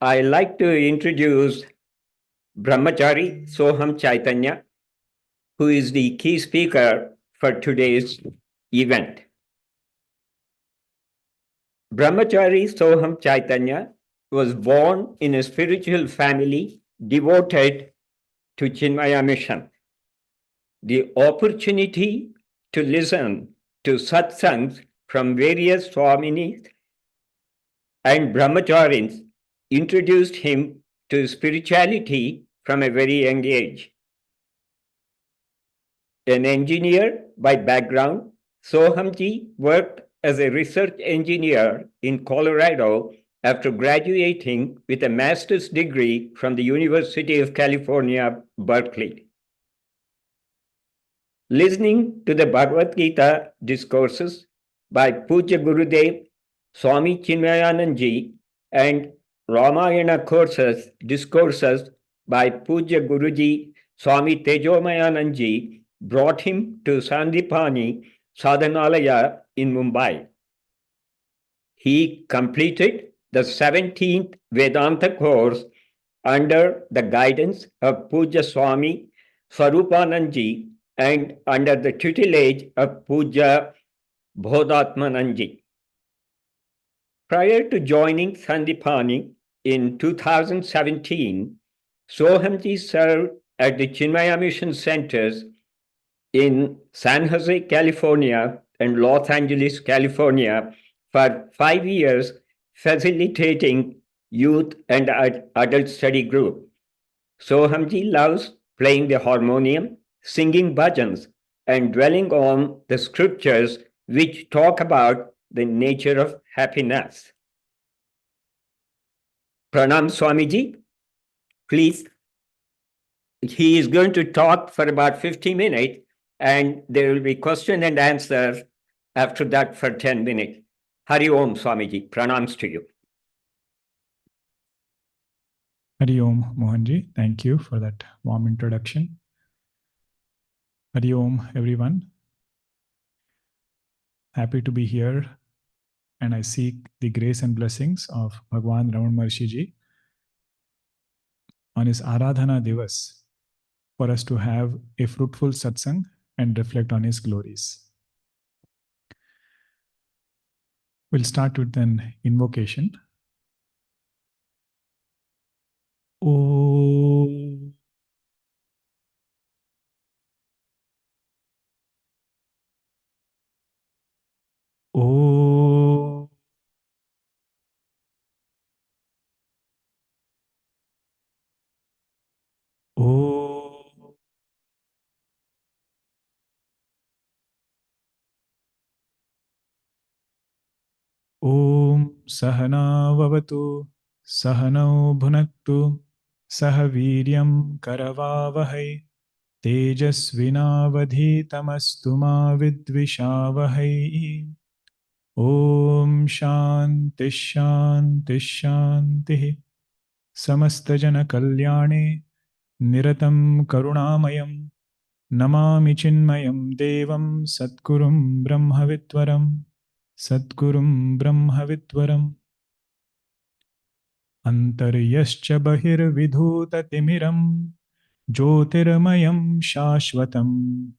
I like to introduce Bramachari Soham Chaitanya, who is the key speaker for today's event. Bramachari Soham Chaitanya was born in a spiritual family devoted to Chinmaya mission. The opportunity to listen to satsangs from various Swaminis and Brahmacharis introduced him to spirituality from a very young age. An engineer by background, Sohamji worked as a research engineer in Colorado after graduating with a master's degree from the University of California, Berkeley. Listening to the Bhagavad Gita discourses by Puja Gurudev, Swami Chinmayananji, and Ramayana discourses by Puja Guruji, Swami Tejomayananji brought him to Sandipani Sadhanalaya in Mumbai. He completed the 17th Vedanta course under the guidance of Puja Swami Swarupananji and under the tutelage of Puja Bodhatmananji. Prior to joining Sandipani in 2017, Sohamji served at the Chinmaya Mission Centers in San Jose, California and Los Angeles, California for 5 years, facilitating youth and adult study group. Sohamji loves playing the harmonium, singing bhajans, and dwelling on the scriptures which talk about the nature of happiness. Pranam Swamiji, please. He is going to talk for about 50 minutes, and there will be question and answer after that for 10 minutes. Hari Om Swamiji, pranams to you. Hari Om Mohanji, thank you for that warm introduction. Hari Om everyone. Happy to be here, and I seek the grace and blessings of Bhagavan Maharshi ji on his Aradhana Divas for us to have a fruitful satsang and reflect on his glories. We'll start with an invocation. Om. Om. Om. Om Sahana Vavatu Sahanau Bhunaktu Sahaviryam Karavavahai Tejasvinavadhitamastu ma vidvishavahai. Om Shanti Shanti Shanti. Samastajana Kalyane Niratam Karunamayam Namami Chinmayam Devam Satgurum Brahmavitvaram Satgurum Brahmavitvaram Antaryascha Bahirvidhutatimiram Jyotirmayam Shashvatam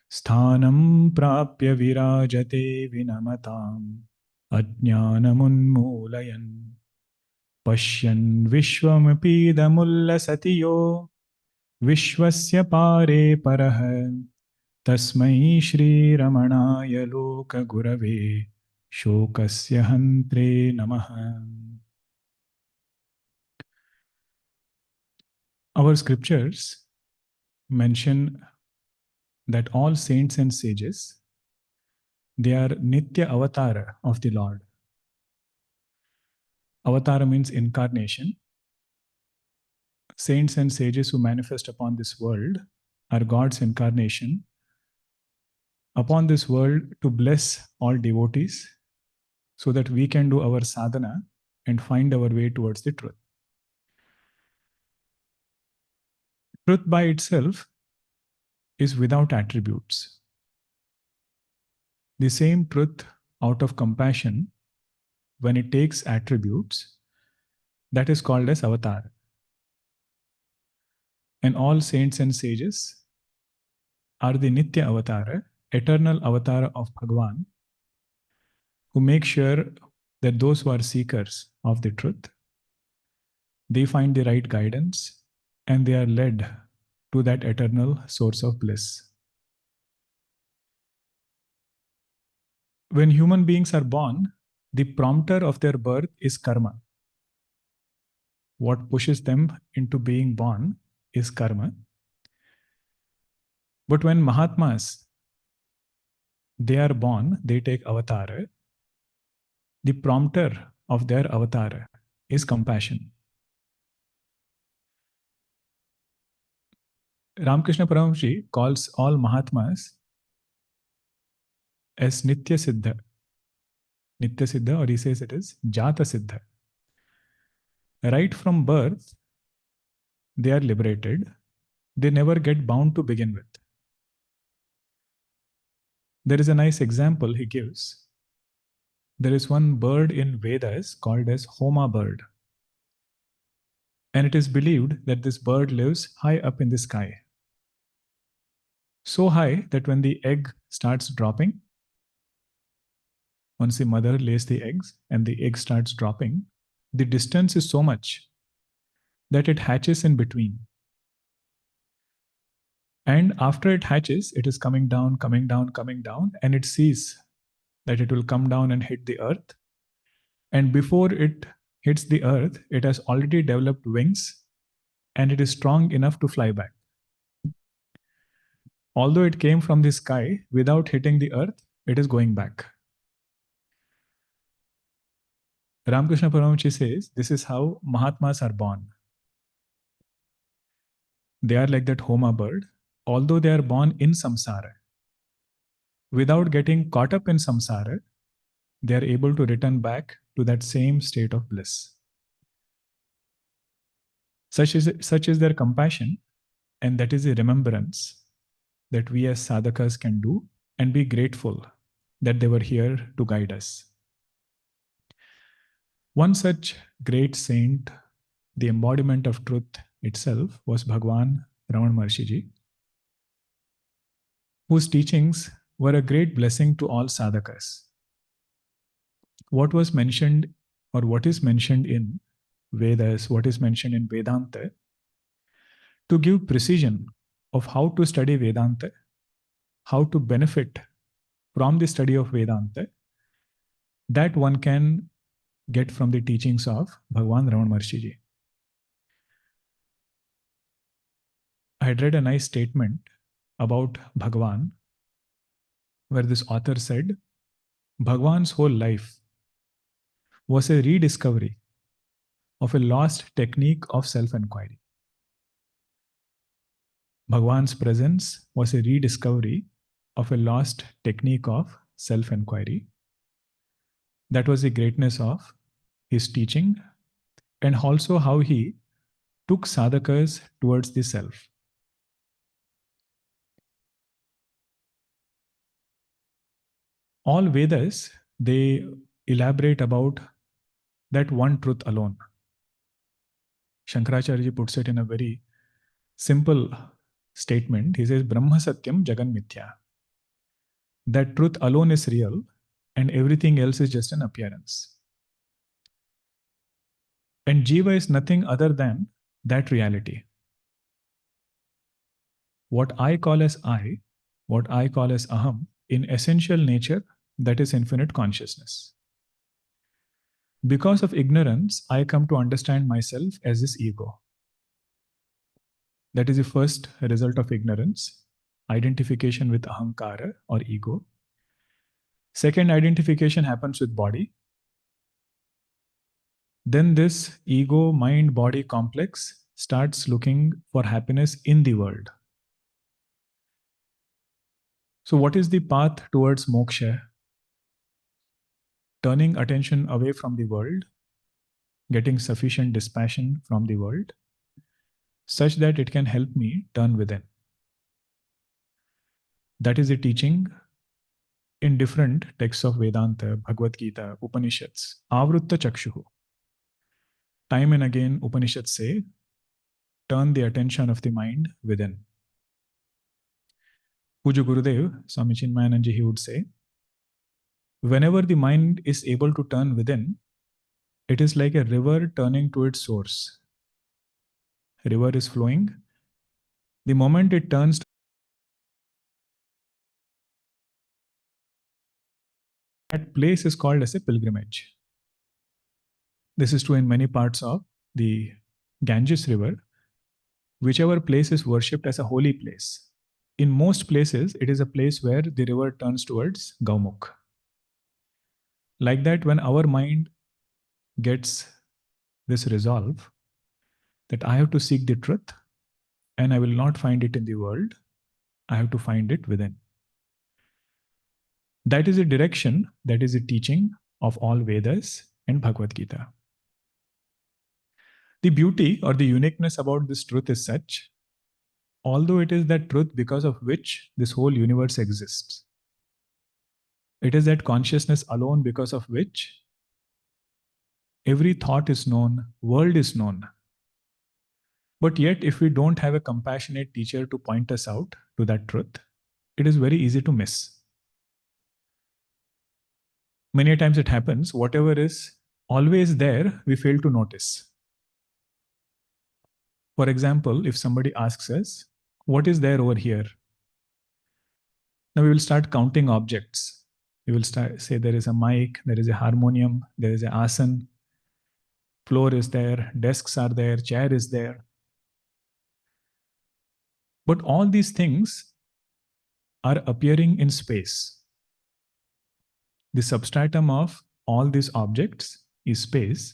Sthanam Prapya Virajate Vinamatam Ajnanamunmulayan Pashyan Vishwamapidamullasatiyo Vishwasya Pare Paraha Tasmai Shri Ramanaya Loka Gurave Shokasya Hantre Namaha. Our scriptures mention that all saints and sages, they are Nitya Avatara of the Lord. Avatara means incarnation. Saints and sages who manifest upon this world are God's incarnation upon this world to bless all devotees so that we can do our sadhana and find our way towards the truth. Truth by itself is without attributes. The same truth out of compassion, when it takes attributes, That is called as avatar. And all saints and sages are the Nitya Avatara, eternal avatar of Bhagavan, who make sure that those who are seekers of the truth, they find the right guidance and they are led to that eternal source of bliss. When human beings are born, the prompter of their birth is karma. What pushes them into being born is karma. But when Mahatmas, they are born, they take avatar, the prompter of their avatar is compassion. Ramakrishna Paramahamsa calls all Mahatmas as Nitya Siddha. Nitya Siddha, or he says it is Jata Siddha. Right from birth, they are liberated. They never get bound to begin with. There is a nice example he gives. There is one bird in Vedas called as Homa bird. And it is believed that this bird lives high up in the sky. So high that when the egg starts dropping, once the mother lays the eggs and the egg starts dropping, the distance is so much that it hatches in between. And after it hatches, it is coming down, and it sees that it will come down and hit the earth. And before it hits the earth, it has already developed wings and it is strong enough to fly back. Although it came from the sky without hitting the earth, it is going back. Ramakrishna Paramahamsa says this is how Mahatmas are born. They are like that Homa bird, although they are born in samsara. Without getting caught up in samsara, they are able to return back to that same state of bliss. Such is their compassion, and that is a remembrance that we as sadhakas can do and be grateful that they were here to guide us. One such great saint, the embodiment of truth itself, was Bhagavan Ramana Maharshi ji, whose teachings were a great blessing to all sadhakas. What was mentioned, or what is mentioned in Vedas, what is mentioned in Vedanta, to give precision of how to study Vedanta, how to benefit from the study of Vedanta, that one can get from the teachings of Bhagavan Ramana Maharshi ji. I had read a nice statement about Bhagavan, where this author said, Bhagavan's whole life was a rediscovery of a lost technique of self-enquiry. Bhagavan's presence was a rediscovery of a lost technique of self-enquiry. That was the greatness of his teaching, and also how he took sadhakas towards the self. All Vedas, they elaborate about that one truth alone. Shankaracharya ji puts it in a very simple statement. He says, Brahma Satyam Jagan Mithya. That truth alone is real and everything else is just an appearance. And Jiva is nothing other than that reality. What I call as I, what I call as Aham, in essential nature, that is infinite consciousness. Because of ignorance, I come to understand myself as this ego. That is the first result of ignorance, identification with ahankara or ego. Second, identification happens with body. Then this ego, mind, body complex starts looking for happiness in the world. So what is the path towards moksha? Turning attention away from the world, getting sufficient dispassion from the world, such that it can help me turn within. That is the teaching in different texts of Vedanta, Bhagavad Gita, Upanishads, Avrutta Chakshuhu. Time and again, Upanishads say, turn the attention of the mind within. Puja Gurudev, Swami Chinmayananji, he would say, whenever the mind is able to turn within, it is like a river turning to its source. A river is flowing. The moment it turns, that place is called as a pilgrimage. This is true in many parts of the Ganges River. Whichever place is worshipped as a holy place. In most places, it is a place where the river turns towards Gaumukh. Like that, when our mind gets this resolve that I have to seek the truth and I will not find it in the world, I have to find it within. That is a direction, that is a teaching of all Vedas and Bhagavad Gita. The beauty or the uniqueness about this truth is such, although it is that truth because of which this whole universe exists, it is that consciousness alone because of which every thought is known, world is known. But yet, if we don't have a compassionate teacher to point us out to that truth, it is very easy to miss. Many times it happens, whatever is always there, we fail to notice. For example, if somebody asks us, what is there over here? Now we will start counting objects. We will say there is a mic, there is a harmonium, there is an asan, floor is there, desks are there, chair is there. But all these things are appearing in space. The substratum of all these objects is space.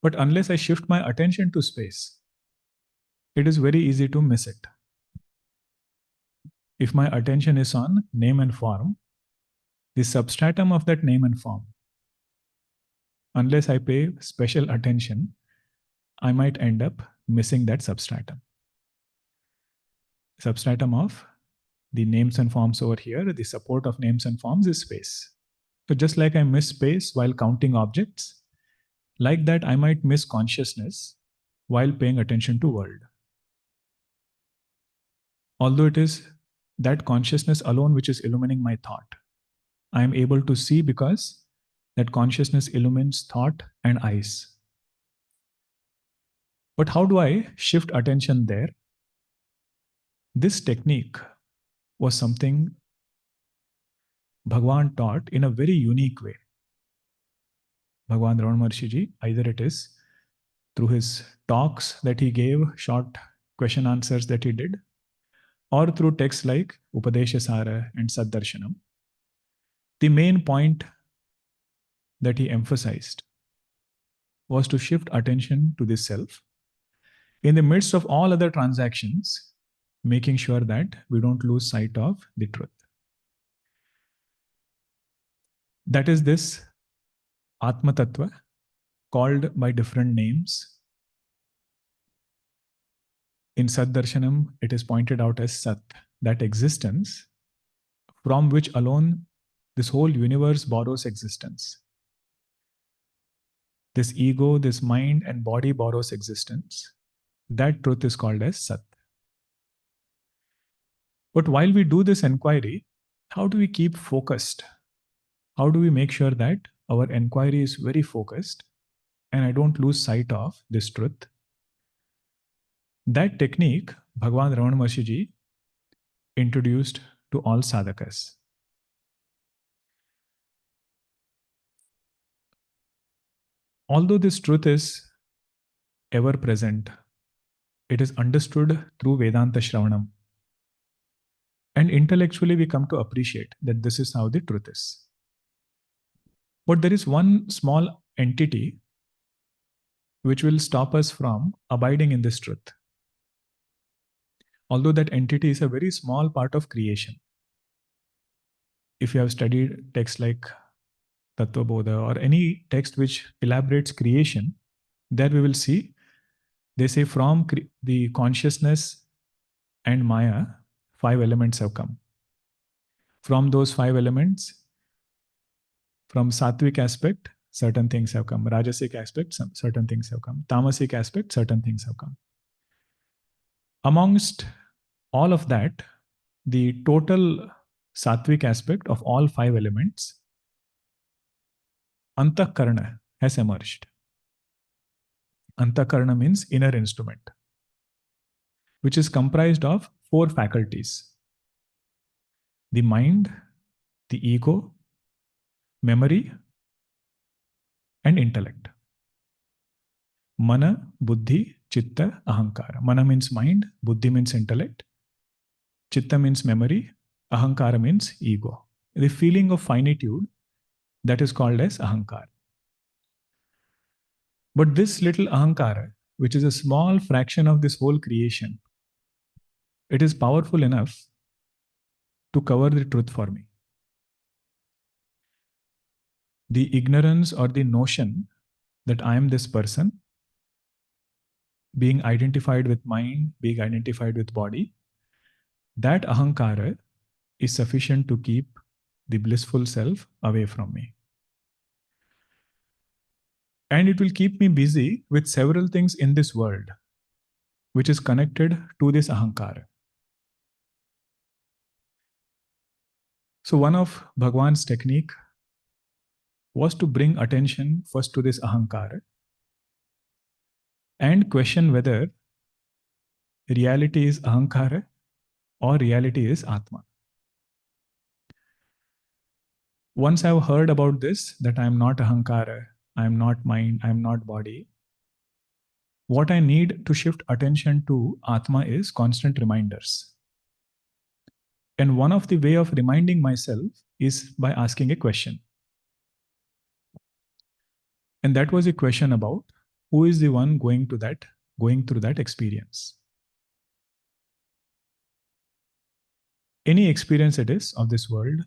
But unless I shift my attention to space, it is very easy to miss it. If my attention is on name and form, the substratum of that name and form, unless I pay special attention, I might end up missing that substratum. Substratum of the names and forms over here, the support of names and forms is space. So just like I miss space while counting objects, like that I might miss consciousness while paying attention to world. Although it is that consciousness alone which is illumining my thought, I am able to see because that consciousness illumines thought and eyes. But how do I shift attention there? This technique was something Bhagavan taught in a very unique way. Bhagavan Ramana ji, either it is through his talks that he gave, short question answers that he did, or through texts like Upadesha Sara and Saddarshanam, the main point that he emphasized was to shift attention to the self in the midst of all other transactions, making sure that we don't lose sight of the truth. That is this Atma Tattva, called by different names. In Saddarshanam, it is pointed out as Sat, that existence from which alone this whole universe borrows existence. This ego, this mind and body borrows existence. That truth is called as Sat. But while we do this inquiry, how do we keep focused? How do we make sure that our inquiry is very focused and I don't lose sight of this truth? That technique, Bhagavan Ramana Maharshi ji introduced to all sadhakas. Although this truth is ever present, it is understood through Vedanta Shravanam. And intellectually, we come to appreciate that this is how the truth is. But there is one small entity which will stop us from abiding in this truth. Although that entity is a very small part of creation. If you have studied texts like Tattva Bodha or any text which elaborates creation, there we will see, they say from the consciousness and Maya, 5 elements have come. From those 5 elements, from Sattvic aspect, certain things have come. Rajasic aspect, certain things have come. Tamasic aspect, certain things have come. Amongst all of that, the total sattvic aspect of all 5 elements, antakarana, has emerged. Antakarana means inner instrument, which is comprised of 4 faculties: the mind, the ego, memory, and intellect. Mana, buddhi, chitta, ahankara. Mana means mind, buddhi means intellect, chitta means memory, ahankara means ego. The feeling of finitude, that is called as ahankara. But this little ahankara, which is a small fraction of this whole creation, it is powerful enough to cover the truth for me. The ignorance or the notion that I am this person, being identified with mind, being identified with body, that ahankara is sufficient to keep the blissful self away from me. And it will keep me busy with several things in this world, which is connected to this ahankara. So one of Bhagavan's technique was to bring attention first to this ahankara and question whether reality is ahankara or reality is atma. Once I've heard about this, that I am not ahankara, I am not mind, I am not body, what I need to shift attention to atma is constant reminders. And one of the way of reminding myself is by asking a question. And that was a question about who is the one going through that experience. Any experience it is of this world,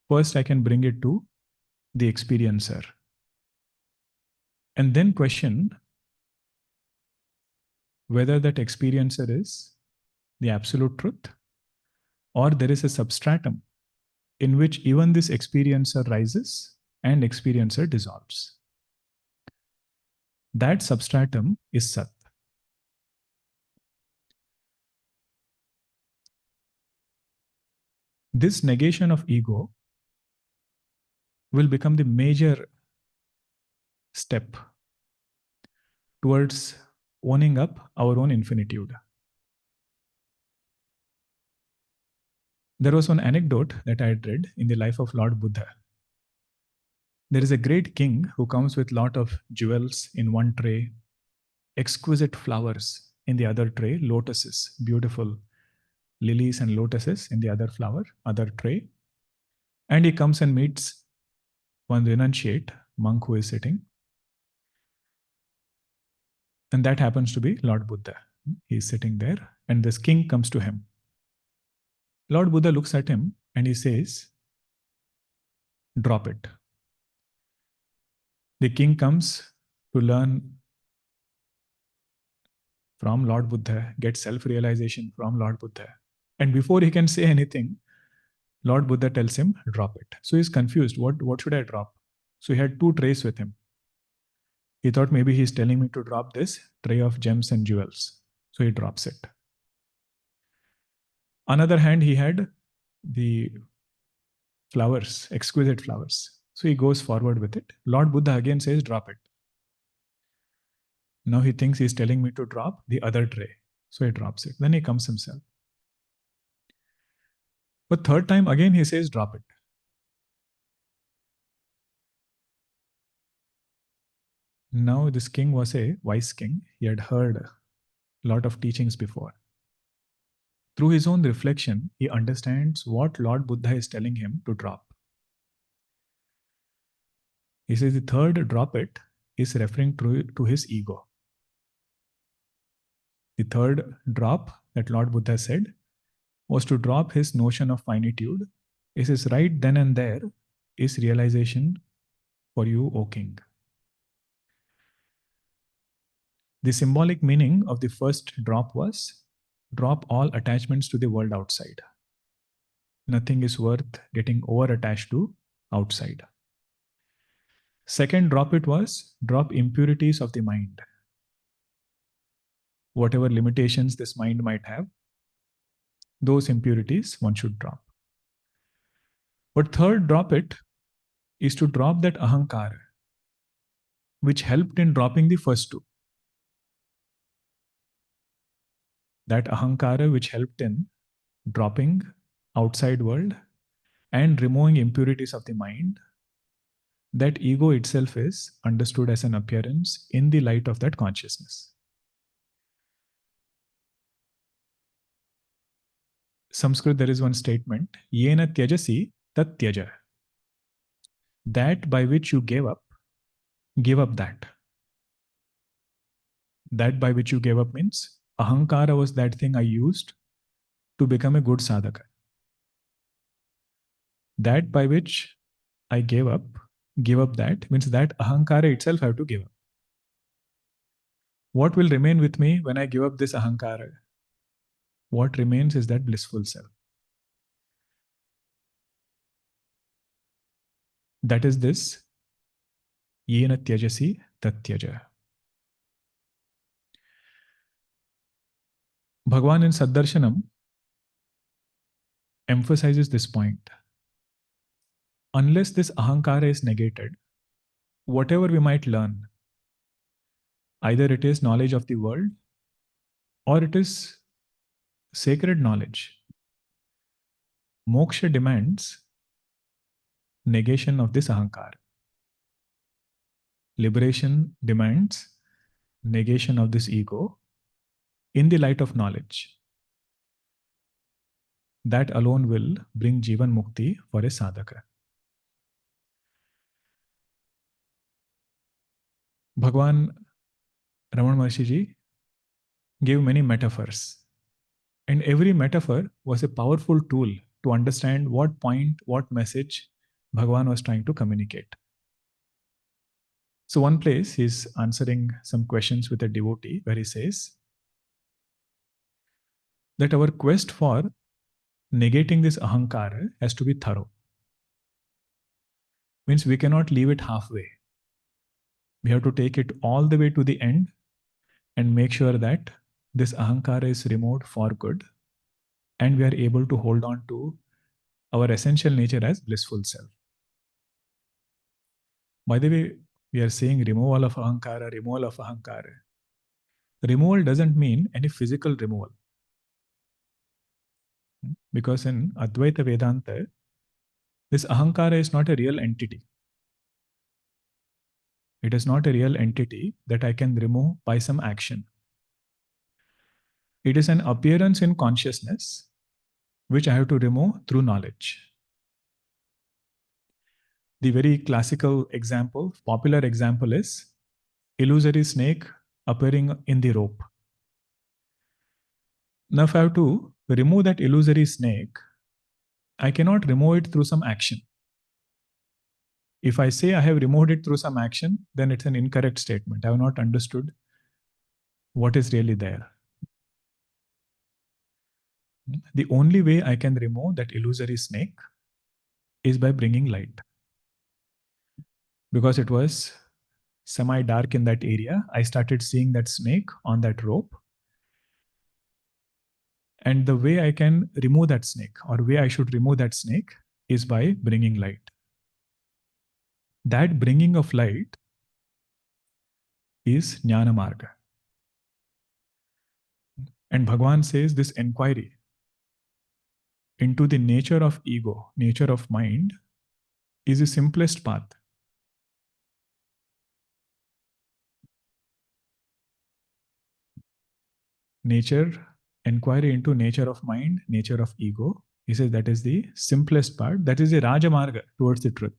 first I can bring it to the experiencer. And then question whether that experiencer is the absolute truth or there is a substratum in which even this experiencer rises and experiencer dissolves. That substratum is Sat. This negation of ego will become the major step towards owning up our own infinitude. There was one anecdote that I had read in the life of Lord Buddha. There is a great king who comes with a lot of jewels in one tray, exquisite flowers in the other tray, lotuses, beautiful lilies and lotuses in the other tray. And he comes and meets one renunciate monk who is sitting. And that happens to be Lord Buddha. He's sitting there, and this king comes to him. Lord Buddha looks at him and he says, "Drop it." The king comes to learn from Lord Buddha, get self-realization from Lord Buddha. And before he can say anything, Lord Buddha tells him, "Drop it." So he's confused. What should I drop? So he had 2 trays with him. He thought maybe he's telling me to drop this tray of gems and jewels. So he drops it. Another hand, he had the flowers, exquisite flowers. So he goes forward with it. Lord Buddha again says, "Drop it." Now he thinks he's telling me to drop the other tray. So he drops it. Then he comes himself. But third time again he says, "Drop it." Now this king was a wise king. He had heard a lot of teachings before. Through his own reflection, he understands what Lord Buddha is telling him to drop. He says the third "drop it" is referring to his ego. The third drop that Lord Buddha said was to drop his notion of finitude. He says, right then and there is realization for you, O king. The symbolic meaning of the first drop was drop all attachments to the world outside. Nothing is worth getting over attached to outside. Second drop it was drop impurities of the mind. Whatever limitations this mind might have, those impurities one should drop. But third drop it is to drop that ahankara, which helped in dropping the first two. That ahankara which helped in dropping outside world and removing impurities of the mind, that ego itself is understood as an appearance in the light of that consciousness. Sanskrit, there is one statement, yena tyajasi tat tyaja. That by which you give up that. That by which you gave up means ahankara was that thing I used to become a good sadhaka. That by which I give up that means that ahankara itself I have to give up. What will remain with me when I give up this ahankara? What remains is that blissful self. That is this yena tyajasi tat tyaja. Bhagavan in Saddarshanam emphasizes this point. Unless this ahankara is negated, whatever we might learn, either it is knowledge of the world or it is sacred knowledge, moksha demands negation of this ahankara. Liberation demands negation of this ego in the light of knowledge. That alone will bring Jivan Mukti for a sadhaka. Bhagavan Ramana Maharshi ji gave many metaphors. And every metaphor was a powerful tool to understand what point, what message Bhagavan was trying to communicate. So one place he's answering some questions with a devotee where he says that our quest for negating this ahankara has to be thorough. Means we cannot leave it halfway. We have to take it all the way to the end and make sure that this ahankara is removed for good and we are able to hold on to our essential nature as blissful self. By the way, we are saying removal of ahankara, removal of ahankara. Removal doesn't mean any physical removal. Because in Advaita Vedanta, this ahankara is not a real entity. It is not a real entity that I can remove by some action. It is an appearance in consciousness which I have to remove through knowledge. The very classical example, popular example is illusory snake appearing in the rope. Now, if I have to remove that illusory snake, I cannot remove it through some action. If I say I have removed it through some action, then it's an incorrect statement. I have not understood what is really there. The only way I can remove that illusory snake is by bringing light. Because it was semi-dark in that area, I started seeing that snake on that rope. And the way I can remove that snake, or way I should remove that snake, is by bringing light. That bringing of light is Jnana Marga. And Bhagavan says this enquiry into the nature of ego, nature of mind, is the simplest path. Nature, enquiry into nature of mind, nature of ego, he says that is the simplest part. That is the Raja Marga towards the truth.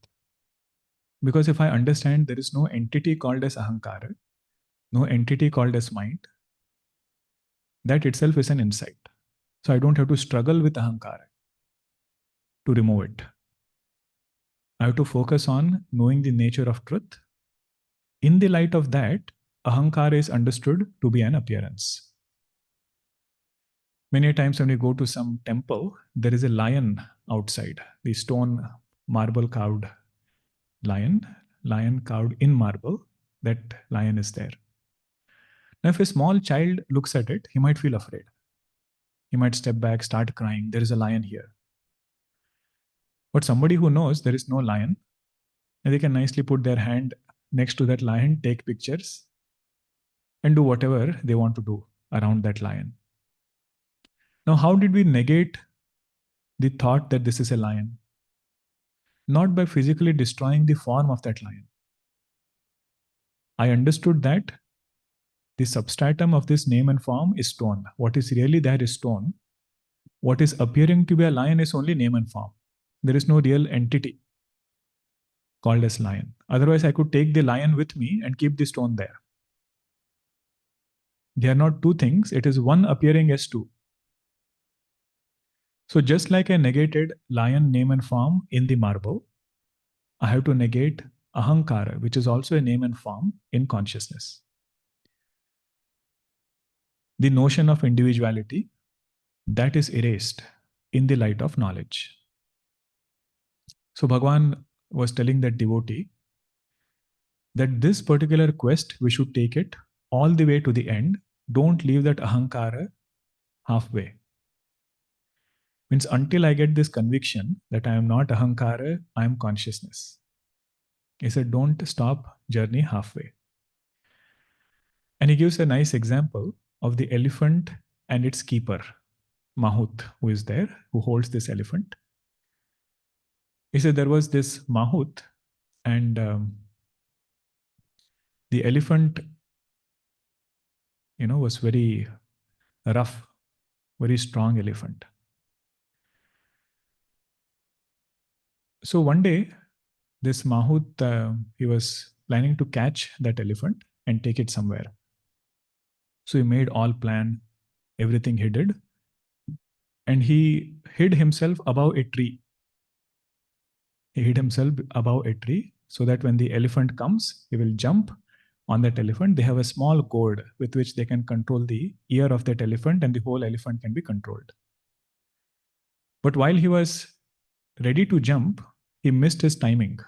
Because if I understand there is no entity called as ahankara, no entity called as mind, that itself is an insight. So I don't have to struggle with ahankara to remove it. I have to focus on knowing the nature of truth. In the light of that, ahankara is understood to be an appearance. Many times when we go to some temple, there is a lion outside, the stone marble carved lion lion carved in marble, that lion is there. Now, if a small child looks at it, he might feel afraid. He might step back, start crying. There is a lion here. But somebody who knows there is no lion, and they can nicely put their hand next to that lion, take pictures, and do whatever they want to do around that lion. Now, how did we negate the thought that this is a lion? Not by physically destroying the form of that lion. I understood that the substratum of this name and form is stone. What is really there is stone. What is appearing to be a lion is only name and form. There is no real entity called as lion. Otherwise, I could take the lion with me and keep the stone there. They are not two things, it is one appearing as two. So just like I negated lion name and form in the marble, I have to negate ahankara, which is also a name and form in consciousness. The notion of individuality, that is erased in the light of knowledge. So Bhagavan was telling that devotee that this particular quest, we should take it all the way to the end. Don't leave that ahankara halfway. Means until I get this conviction that I am not ahankara, I am consciousness. He said, don't stop journey halfway. And he gives a nice example of the elephant and its keeper, Mahut, who is there, who holds this elephant. He said there was this Mahut, and the elephant, was very rough, very strong elephant. So one day, this Mahut, he was planning to catch that elephant and take it somewhere. So he made all plan, everything he did, and he hid himself above a tree. He hid himself above a tree so that when the elephant comes, he will jump on that elephant. They have a small gourd with which they can control the ear of that elephant, and the whole elephant can be controlled. But while he was ready to jump, he missed his timing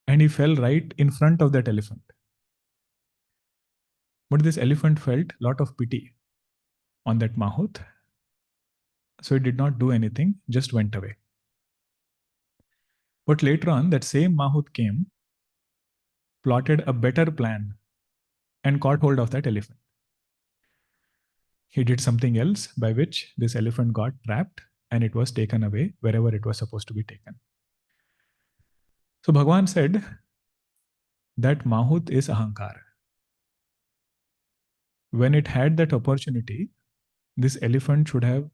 and he fell right in front of that elephant. But this elephant felt a lot of pity on that Mahut. So it did not do anything, just went away. But later on, that same Mahut came, plotted a better plan, and caught hold of that elephant. He did something else by which this elephant got trapped and it was taken away wherever it was supposed to be taken. So Bhagavan said that Mahut is ahankara. When it had that opportunity, this elephant should have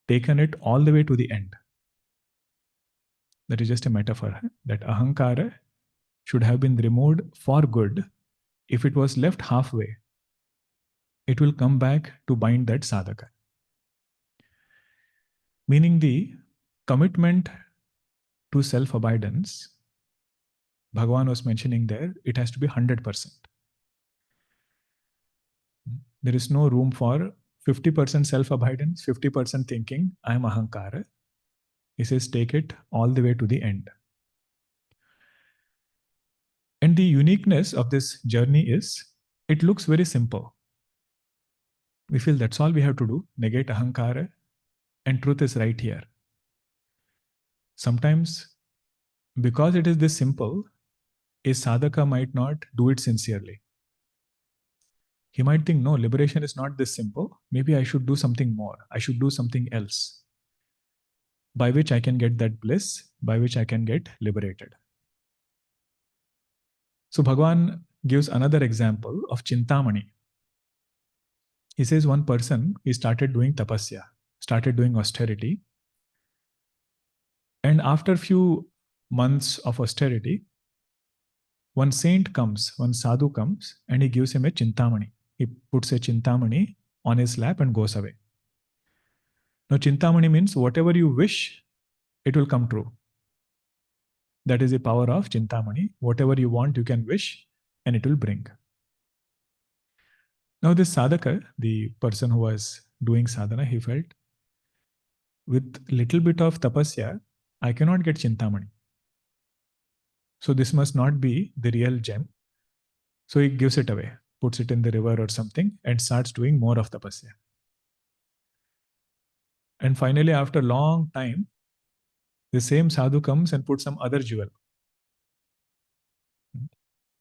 taken it all the way to the end. That is just a metaphor. That ahankara should have been removed for good. If it was left halfway, it will come back to bind that sadhaka. Meaning the commitment to self-abidance, Bhagavan was mentioning there, it has to be 100%. There is no room for 50% self-abidance, 50% thinking, I am ahankara. He says, take it all the way to the end. And the uniqueness of this journey is, it looks very simple. We feel that's all we have to do, negate ahankara, and truth is right here. Sometimes, because it is this simple, a sadhaka might not do it sincerely. He might think, no, liberation is not this simple. Maybe I should do something more. I should do something else by which I can get that bliss, by which I can get liberated. So Bhagavan gives another example of chintamani. He says one person, he started doing tapasya, started doing austerity. And after few months of austerity, one saint comes, one sadhu comes, and he gives him a chintamani. He puts a chintamani on his lap and goes away. Now, chintamani means whatever you wish, it will come true. That is the power of chintamani. Whatever you want, you can wish, and it will bring. Now, this sadhaka, the person who was doing sadhana, he felt, with little bit of tapasya, I cannot get chintamani. So this must not be the real gem. So he gives it away, puts it in the river or something, and starts doing more of tapasya. And finally, after a long time, the same sadhu comes and puts some other jewel.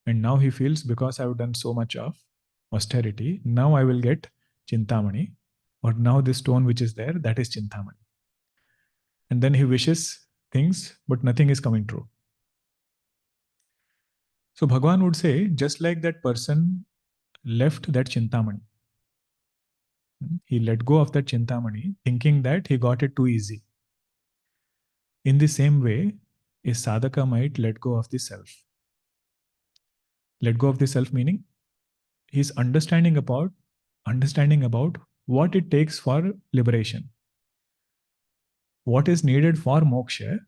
And now he feels, because I've done so much of austerity, now I will get chintamani. Or now this stone which is there, that is chintamani. And then he wishes things, but nothing is coming true. So Bhagavan would say, just like that person left that chintamani, he let go of that chintamani thinking that he got it too easy. In the same way, a sadhaka might let go of the self. Let go of the self meaning he's understanding about what it takes for liberation, what is needed for moksha.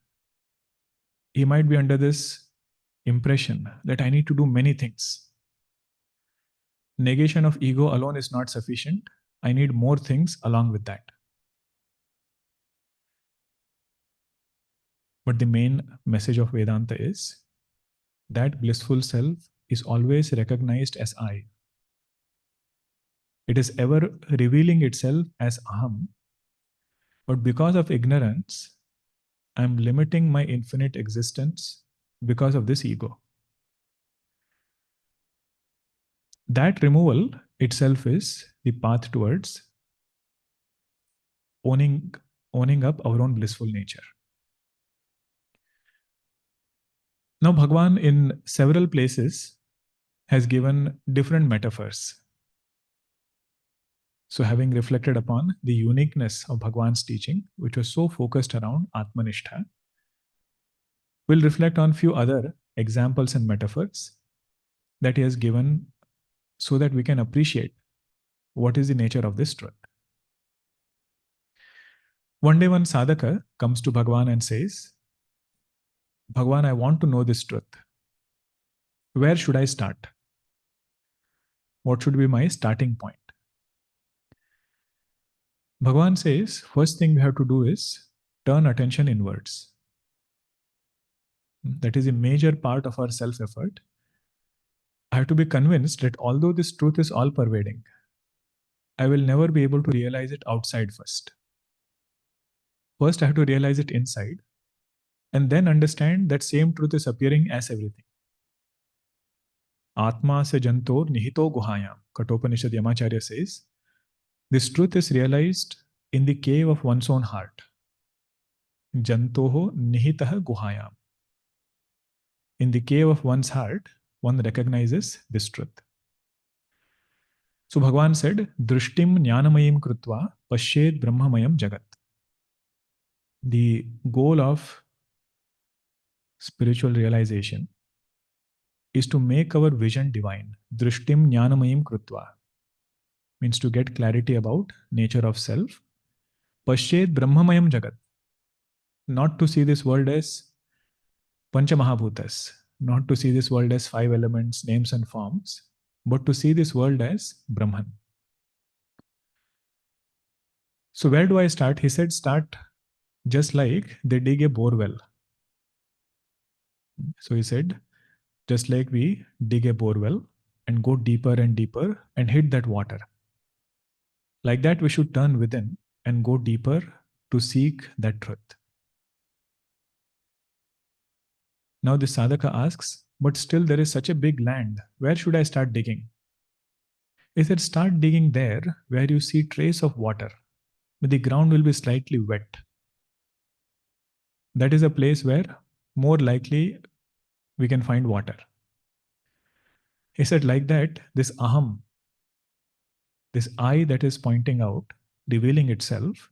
He might be under this impression that I need to do many things. Negation of ego alone is not sufficient. I need more things along with that. But the main message of Vedanta is that blissful self is always recognized as I. It is ever revealing itself as Aham. But because of ignorance, I'm limiting my infinite existence because of this ego. That removal itself is the path towards owning up our own blissful nature. Now, Bhagavan in several places has given different metaphors. So, having reflected upon the uniqueness of Bhagavan's teaching, which was so focused around Atmanishtha, we'll reflect on few other examples and metaphors that he has given so that we can appreciate what is the nature of this truth. One day, one sadhaka comes to Bhagavan and says, Bhagavan, I want to know this truth. Where should I start? What should be my starting point? Bhagavan says, first thing we have to do is turn attention inwards. That is a major part of our self effort. I have to be convinced that although this truth is all pervading, I will never be able to realize it outside first. First, I have to realize it inside and then understand that same truth is appearing as everything. Atma se jantor nihito guhayam, Kathopanishad Yamacharya says, this truth is realized in the cave of one's own heart. Jantoho nihitah guhayam. In the cave of one's heart, one recognizes this truth. So Bhagavan said, Drushtim jnanamayim krutva pashyed brahmamayam jagat. The goal of spiritual realization is to make our vision divine. Drushtim jnanamayim krutva means to get clarity about nature of self. Pashyed brahmamayam jagat. Not to see this world as panchamahabhutas, not to see this world as five elements, names and forms, but to see this world as Brahman. So where do I start? He said, start just like they dig a bore well. So he said, just like we dig a bore well and go deeper and deeper and hit that water. Like that, we should turn within and go deeper to seek that truth. Now the sadhaka asks, but still there is such a big land. Where should I start digging? He said, start digging there where you see trace of water. But the ground will be slightly wet. That is a place where more likely we can find water. He said, like that, this aham, this I that is pointing out, revealing itself,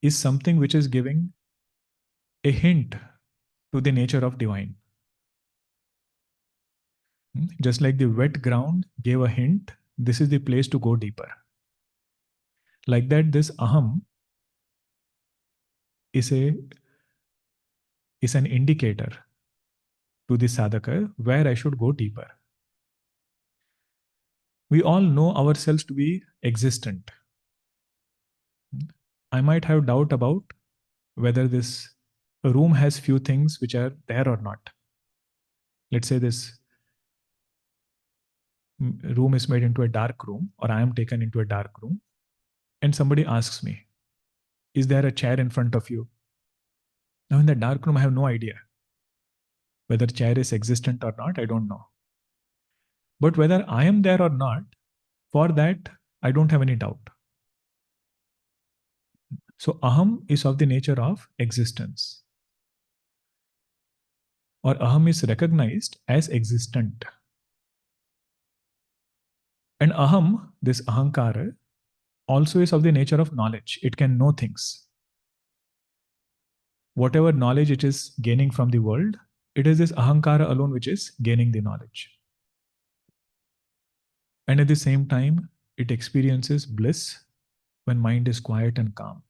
is something which is giving a hint to the nature of divine. Just like the wet ground gave a hint, this is the place to go deeper. Like that, this aham is an indicator to the sadhaka where I should go deeper. We all know ourselves to be existent. I might have doubt about whether this room has few things which are there or not. let's say this room is made into a dark room, or I am taken into a dark room, and somebody asks me, is there a chair in front of you? Now in the dark room, I have no idea whether chair is existent or not. I don't know. But whether I am there or not, for that, I don't have any doubt. So aham is of the nature of existence, or aham is recognized as existent. And aham, this ahankara, also is of the nature of knowledge. It can know things. Whatever knowledge it is gaining from the world, it is this ahankara alone which is gaining the knowledge. And at the same time, it experiences bliss when mind is quiet and calm.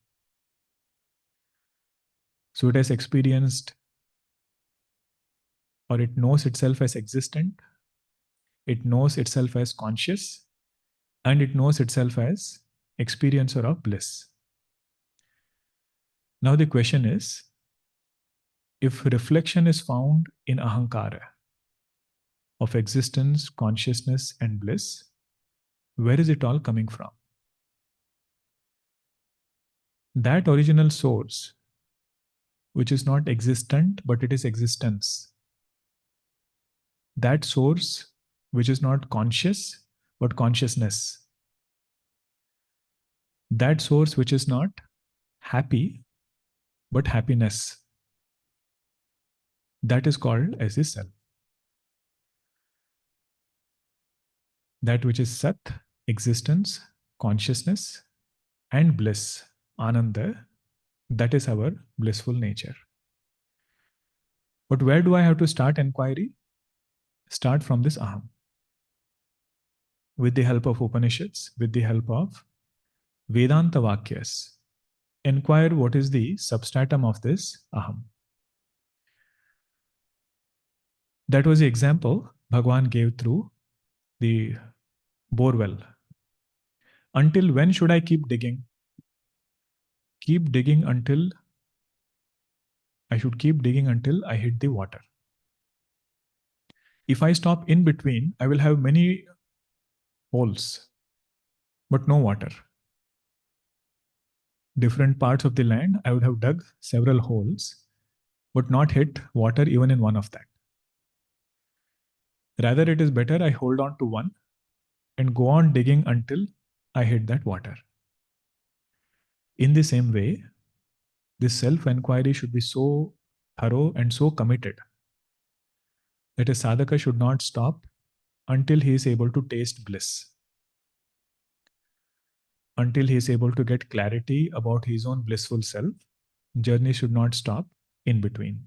So it has experienced, or it knows itself as existent, it knows itself as conscious, and it knows itself as experiencer of bliss. Now the question is, if reflection is found in ahankara of existence, consciousness, and bliss, where is it all coming from? That original source, which is not existent, but it is existence. That source, which is not conscious, but consciousness. That source, which is not happy, but happiness. That is called as the self. That which is Sat, existence, consciousness, and bliss, Ananda, that is our blissful nature. But where do I have to start inquiry? Start from this aham. With the help of Upanishads, with the help of Vedanta Vakyas, inquire what is the substratum of this aham. That was the example Bhagavan gave through the bore well. Until when should I keep digging? Keep digging until I should keep digging until I hit the water. If I stop in between, I will have many holes, but no water. Different parts of the land, I would have dug several holes, but not hit water even in one of that. Rather, it is better I hold on to one and go on digging until I hit that water. In the same way, this self-enquiry should be so thorough and so committed that a sadhaka should not stop until he is able to taste bliss, until he is able to get clarity about his own blissful self. Journey should not stop in between.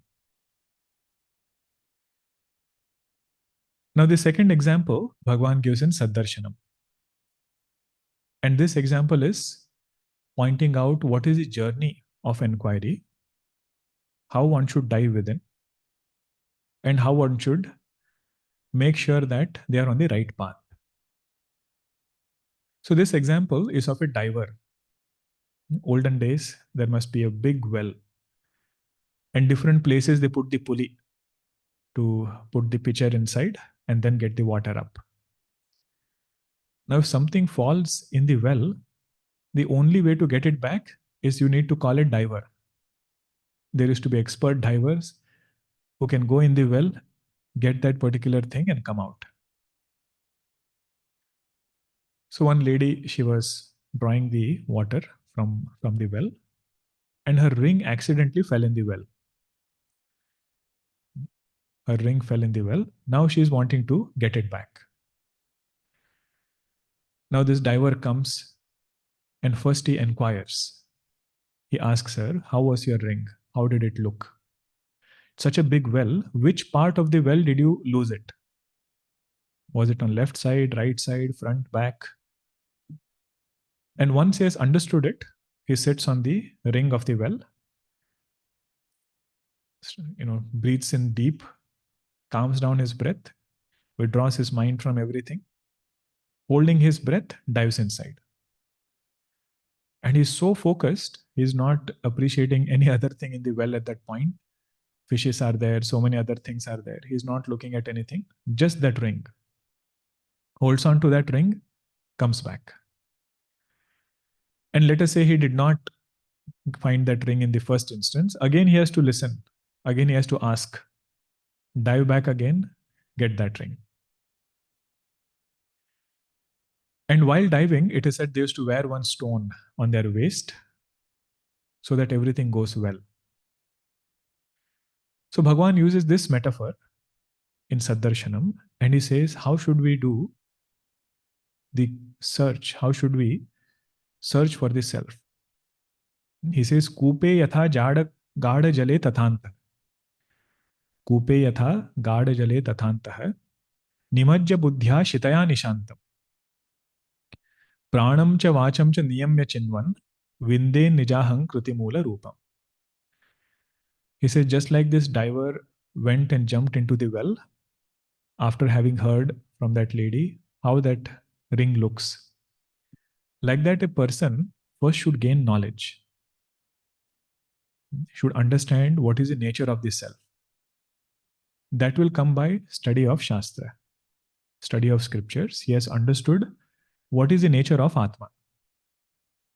Now, the second example Bhagavan gives in Saddarshanam. And this example is pointing out what is the journey of inquiry, how one should dive within, and how one should make sure that they are on the right path. So this example is of a diver. In olden days, there must be a big well, and different places they put the pulley to put the pitcher inside and then get the water up. Now, if something falls in the well, the only way to get it back is you need to call a diver. There is to be expert divers who can go in the well, get that particular thing and come out. So one lady, she was drawing the water from the well, and her ring accidentally fell in the well. Her ring fell in the well. Now she is wanting to get it back. Now this diver comes and first he inquires. He asks her, how was your ring? How did it look? Such a big well, which part of the well did you lose it? Was it on left side, right side, front, back? And once he has understood it, he sits on the ring of the well, breathes in deep, calms down his breath, withdraws his mind from everything, holding his breath, dives inside. And he's so focused, he's not appreciating any other thing in the well at that point. Fishes are there, so many other things are there. He's not looking at anything, just that ring. Holds on to that ring, comes back. And let us say he did not find that ring in the first instance. Again, he has to listen. Again, he has to ask. Dive back again, get that ring. And while diving, it is said they used to wear one stone on their waist so that everything goes well. So Bhagavan uses this metaphor in Saddarshanam and he says, how should we do the search? How should we search for the self? He says, Kupe yatha gada jale tathanta. Kupe yatha gada jale tathantah. Nimajya buddhya shitaya nishantam. Pranam cha vacham cha niyamya chinvan. Vinde nijahang krutimula rupam. He says, just like this diver went and jumped into the well after having heard from that lady how that ring looks. Like that, a person first should gain knowledge, should understand what is the nature of the self. That will come by study of Shastra, study of scriptures. He has understood what is the nature of Atma.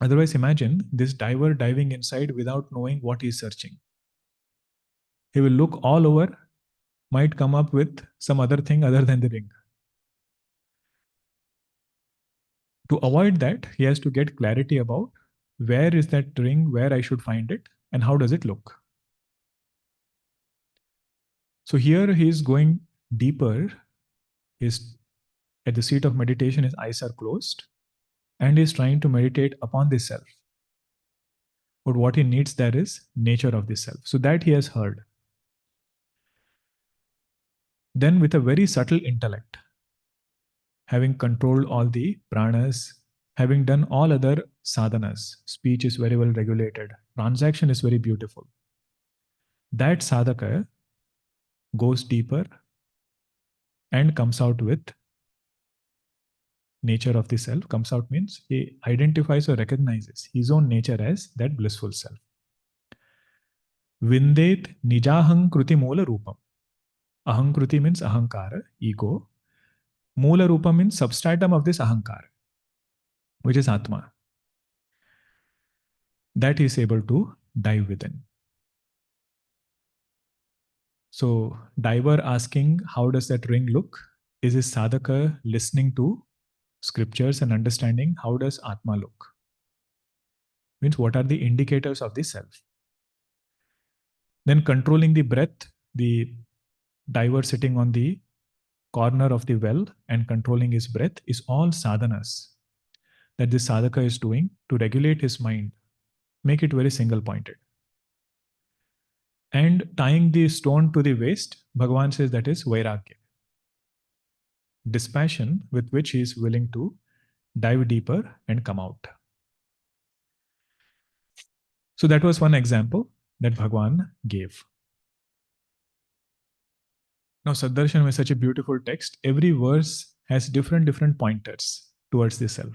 Otherwise, imagine this diver diving inside without knowing what he is searching. He will look all over, might come up with some other thing other than the ring. To avoid that, he has to get clarity about where is that ring, where I should find it, and how does it look. So here he is going deeper. He's at the seat of meditation, his eyes are closed, and he's trying to meditate upon the self. But what he needs there is nature of the self. So that he has heard. Then with a very subtle intellect, having controlled all the pranas, having done all other sadhanas, speech is very well regulated, transaction is very beautiful. That sadhaka goes deeper and comes out with nature of the self. Comes out means he identifies or recognizes his own nature as that blissful self. Vindet nijahang kruti moola rupam. Ahankruti means ahankara, ego. Moola rupa means substratum of this ahankara, which is Atma. That he is able to dive within. So, diver asking, how does that ring look? Is his sadhaka listening to scriptures and understanding how does Atma look? Means what are the indicators of the self? Then controlling the breath, the diver sitting on the corner of the well and controlling his breath is all sadhanas that this sadhaka is doing to regulate his mind, make it very single pointed. And tying the stone to the waist, Bhagavan says that is vairagya. Dispassion with which he is willing to dive deeper and come out. So that was one example that Bhagavan gave. Now, Saddarshanam is such a beautiful text. Every verse has different pointers towards the self.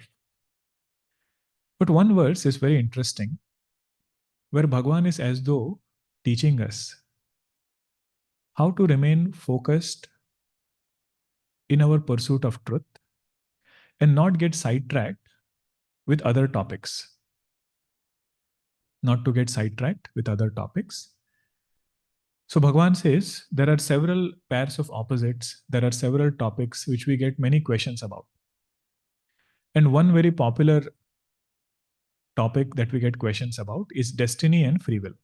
But one verse is very interesting, where Bhagavan is as though teaching us how to remain focused in our pursuit of truth and not get sidetracked with other topics. Not to get sidetracked with other topics. So Bhagavan says there are several pairs of opposites, there are several topics which we get many questions about. And one very popular topic that we get questions about is destiny and free will.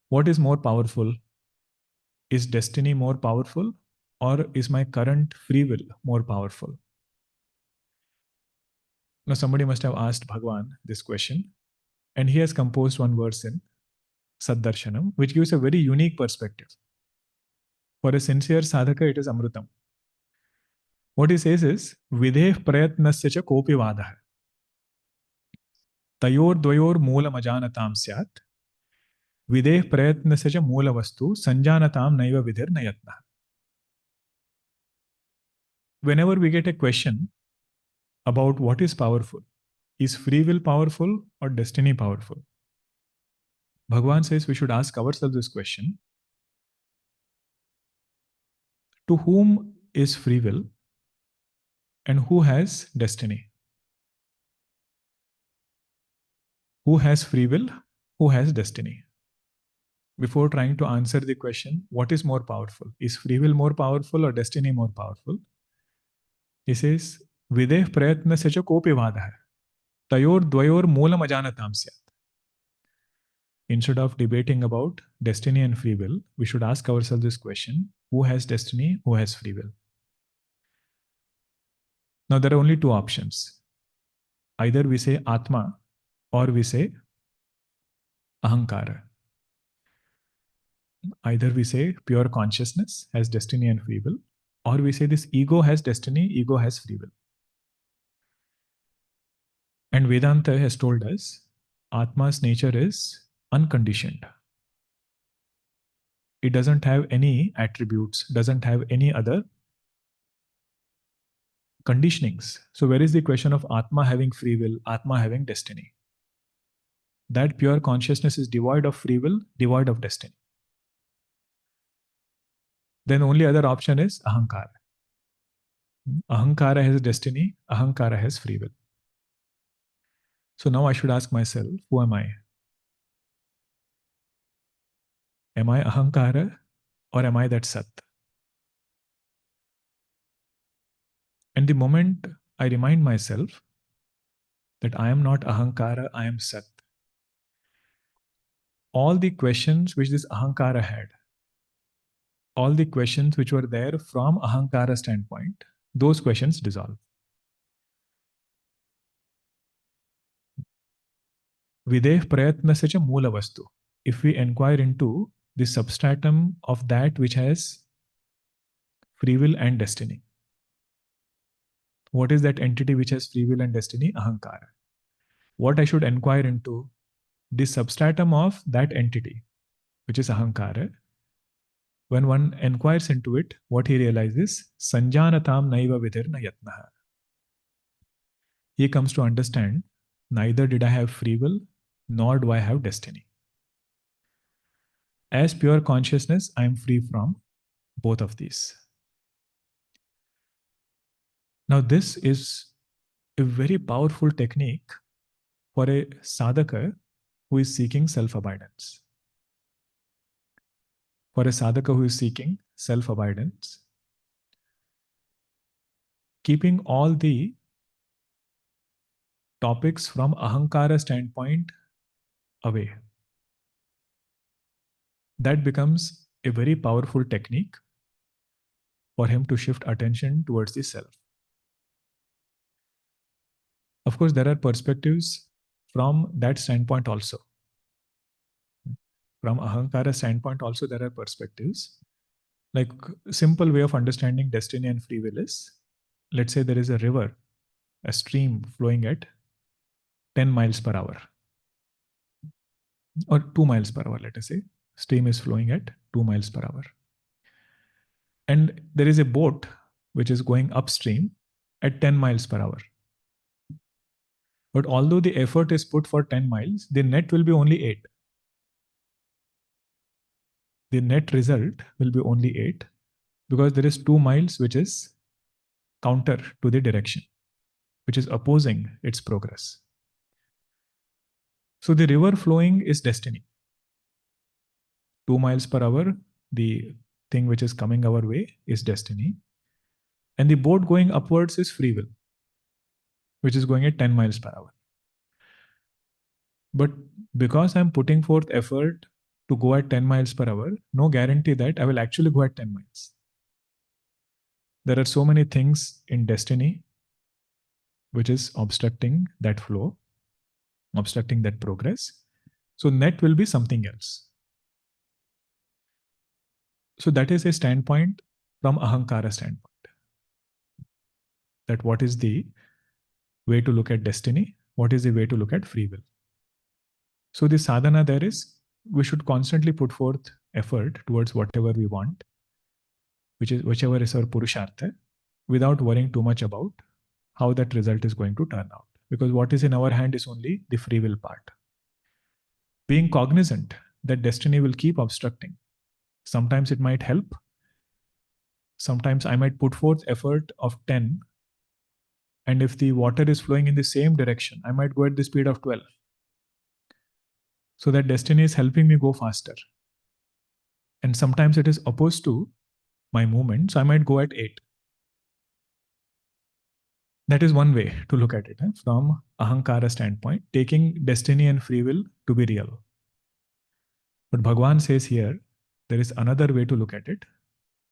What is more powerful? Is destiny more powerful, or is my current free will more powerful? Now somebody must have asked Bhagavan this question, and he has composed one verse in Saddarshanam, which gives a very unique perspective. For a sincere sadhaka, it is amrutam. What he says is, Videh prayatnasya cha kopi vadah. Tayor dvayor moolam ajanatam syat. Videh prayatnasya cha moola vastu sanjanatam naiva vidhir nayatna. Whenever we get a question about what is powerful, is free will powerful or destiny powerful? Bhagavan says we should ask ourselves this question: to whom is free will and who has destiny? Who has free will? Who has destiny? Before trying to answer the question, what is more powerful? Is free will more powerful or destiny more powerful? He says, Videh prayatna se cha kopi vadah. Tayor dvayor moolam ajanatam syat. Instead of debating about destiny and free will, we should ask ourselves this question: who has destiny? Who has free will? Now, there are only two options. Either we say Atma or we say Ahankara. Either we say pure consciousness has destiny and free will, or we say this ego has destiny, ego has free will. And Vedanta has told us Atma's nature is unconditioned. It doesn't have any attributes, doesn't have any other conditionings. So, where is the question of Atma having free will, Atma having destiny? That pure consciousness is devoid of free will, devoid of destiny. Then only other option is Ahankara. Ahankara has destiny, Ahankara has free will. So now I should ask myself, who am I? Am I Ahankara or am I that Sat? And the moment I remind myself that I am not Ahankara, I am Sat, all the questions which this Ahankara had, all the questions which were there from Ahankara standpoint, those questions dissolve. Videh prayatna se cha moola vastu. If we inquire into the substratum of that which has free will and destiny, what is that entity which has free will and destiny? Ahankara. What I should inquire into? The substratum of that entity, which is Ahankara. When one inquires into it, what he realizes, Sanjanatam naiva vidhirna yatnaha. He comes to understand, neither did I have free will, nor do I have destiny. As pure consciousness, I am free from both of these. Now, this is a very powerful technique for a sadhaka who is seeking self-abidance. For a sadhaka who is seeking self-abidance, keeping all the topics from Ahankara standpoint away, that becomes a very powerful technique for him to shift attention towards the self. Of course, there are perspectives from that standpoint also. From Ahankara standpoint also, there are perspectives. Like, simple way of understanding destiny and free will is, let's say there is a river, a stream flowing at 10 miles per hour. Or 2 miles per hour, let us say. Stream is flowing at 2 miles per hour. And there is a boat which is going upstream at 10 miles per hour. But although the effort is put for 10 miles, the net will be only 8. The net result will be only 8 because there is 2 miles which is counter to the direction, which is opposing its progress. So the river flowing is destiny. 2 miles per hour, the thing which is coming our way is destiny. And the boat going upwards is free will, which is going at 10 miles per hour. But because I'm putting forth effort to go at 10 miles per hour, no guarantee that I will actually go at 10 miles. There are so many things in destiny which is obstructing that flow, obstructing that progress. So net will be something else. So that is a standpoint from Ahankara standpoint. That what is the way to look at destiny? What is the way to look at free will? So the sadhana there is, we should constantly put forth effort towards whatever we want, whichever is our purushartha, without worrying too much about how that result is going to turn out. Because what is in our hand is only the free will part. being cognizant that destiny will keep obstructing. Sometimes it might help. Sometimes I might put forth effort of 10, and if the water is flowing in the same direction, I might go at the speed of 12. So that destiny is helping me go faster. And sometimes it is opposed to my movement, so I might go at 8. That is one way to look at it, from ahankara standpoint, taking destiny and free will to be real. But Bhagavan says here, there is another way to look at it.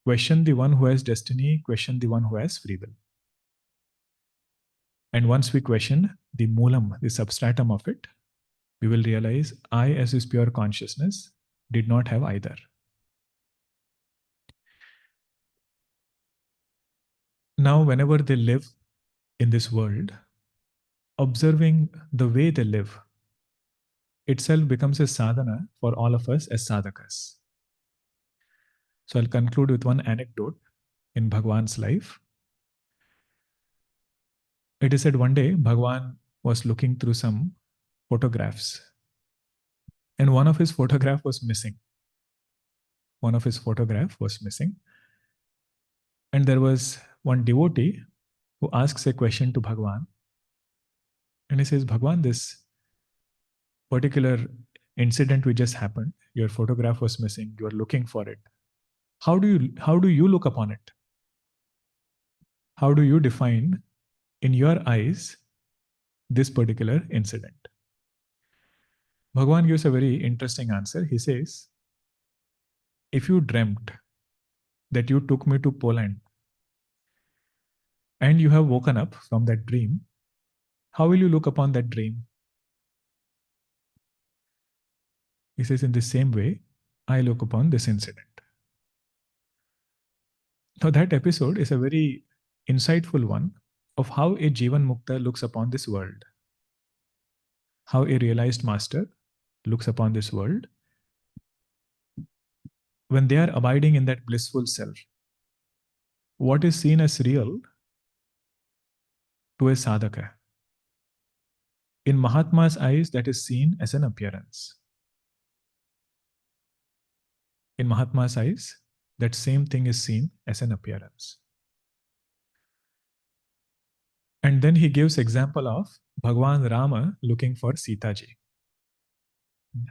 Question the one who has destiny, question the one who has free will. And once we question the moolam, the substratum of it, we will realize I, as is pure consciousness, did not have either. Now, whenever they live in this world, observing the way they live itself becomes a sadhana for all of us as sadhakas. So I'll conclude with one anecdote in Bhagwan's life. It is said one day Bhagwan was looking through some photographs, and one of his photograph was missing. One of his photograph was missing. And there was one devotee who asks a question to Bhagwan. And he says, Bhagwan, this particular incident which just happened, your photograph was missing, you are looking for it. How do you look upon it? How do you define in your eyes this particular incident? Bhagwan gives a very interesting answer. He says, if you dreamt that you took me to Poland and you have woken up from that dream, how will you look upon that dream? He says, in the same way, I look upon this incident. Now, that episode is a very insightful one of how a Jivan Mukta looks upon this world, how a realized master looks upon this world when they are abiding in that blissful self. What is seen as real to a sadhaka, in Mahatma's eyes, that is seen as an appearance. In Mahatma's eyes, that same thing is seen as an appearance. And then he gives example of Bhagavan Rama looking for Sita ji.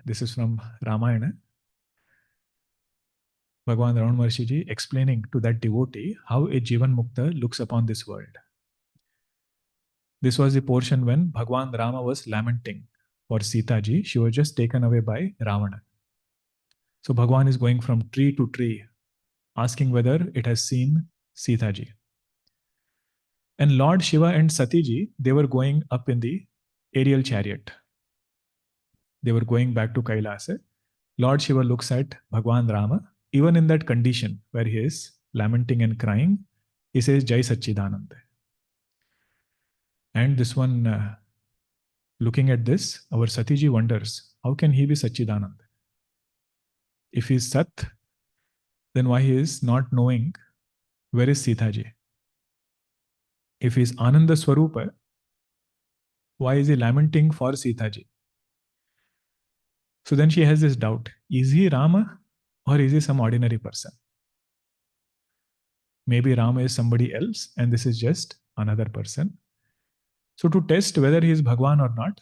This is from Ramayana. Bhagavan Maharshi ji explaining to that devotee how a Jivan Mukta looks upon this world. This was the portion when Bhagavan Rama was lamenting for Sita ji. She was just taken away by Ramana. So Bhagavan is going from tree to tree, asking whether it has seen Sita ji. And Lord Shiva and Sati ji, they were going up in the aerial chariot. They were going back to Kailasa. Lord Shiva looks at Bhagavan Rama, even in that condition where he is lamenting and crying, he says, Jai Satchidananda. And this one, looking at this, our Sati ji wonders, how can he be Satchidananda? If he is Sat, then why he is not knowing where is Sita ji? If he is Ananda Swarupa, why is he lamenting for Sita ji? So then she has this doubt. Is he Rama or is he some ordinary person? Maybe Rama is somebody else and this is just another person. So to test whether he is Bhagwan or not,